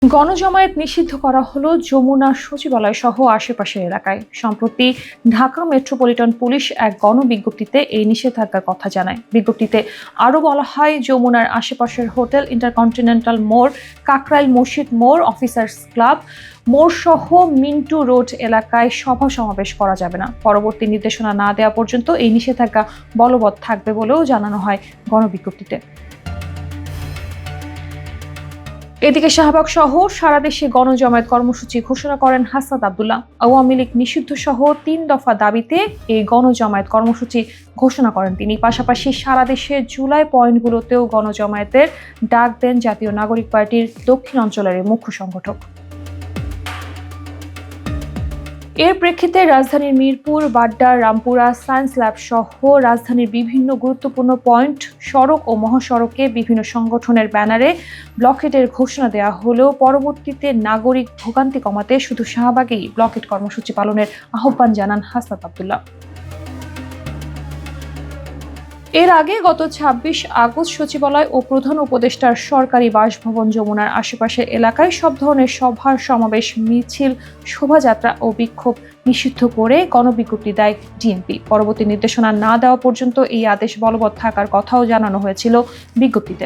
গণজমায়েত নিষিদ্ধ করা হলো যমুনা সচিবালয় সহ আশেপাশের এলাকায়। সম্প্রতি ঢাকা মেট্রোপলিটন পুলিশ এক গণবিজ্ঞপ্তিতে এই নিষেধাজ্ঞার কথা জানায়। বিজ্ঞপ্তিতে আরও বলা হয়, যমুনার আশেপাশের হোটেল, ইন্টারকন্টিনেন্টাল মোড়, কাকরাইল মসজিদ মোড়, অফিসার্স ক্লাব মোড় সহ মিন্টু রোড এলাকায় সভা সমাবেশ করা যাবে না। পরবর্তী নির্দেশনা না দেওয়া পর্যন্ত এই নিষেধাজ্ঞা বলবৎ থাকবে বলেও জানানো হয় গণবিজ্ঞপ্তিতে। এদিকে শাহবাগ সহ সারা দেশে গণজমায়েত কর্মসূচি ঘোষণা করেন হাসনাত আব্দুল্লাহ। আওয়ামী লীগ নিষিদ্ধ সহ ৩ দফা দাবিতে এই গণজমায়েত কর্মসূচি ঘোষণা করেন তিনি। পাশাপাশি সারা দেশে জুলাই পয়েন্টগুলোতেও গণজমায়েতের ডাক দেন জাতীয় নাগরিক পার্টির দক্ষিণ অঞ্চলের মুখ্য সংগঠক। এর প্রেক্ষিতে রাজধানীর মিরপুর, বাড্ডা, রামপুরা, সায়েন্স ল্যাব সহ রাজধানীর বিভিন্ন গুরুত্বপূর্ণ পয়েন্ট, সড়ক ও মহাসড়কে বিভিন্ন সংগঠনের ব্যানারে ব্লকেটের ঘোষণা দেওয়া হলেও পরবর্তীতে নাগরিক ভোগান্তি কমাতে শুধু শাহবাগেই ব্লকেট কর্মসূচি পালনের আহ্বান জানান হাসনাত আব্দুল্লাহ। এর আগে গত ২৬ আগস্ট সচিবালয় ও প্রধান উপদেষ্টার সরকারি বাসভবন যমুনার আশেপাশের এলাকায় সব ধরনের সভা সমাবেশ, মিছিল, শোভাযাত্রা ও বিক্ষোভ নিষিদ্ধ করে গণবিজ্ঞপ্তি দেয় ডিএমপি। পরবর্তী নির্দেশনা না দেওয়া পর্যন্ত এই আদেশ বলবৎ থাকার কথাও জানানো হয়েছিল বিজ্ঞপ্তিতে।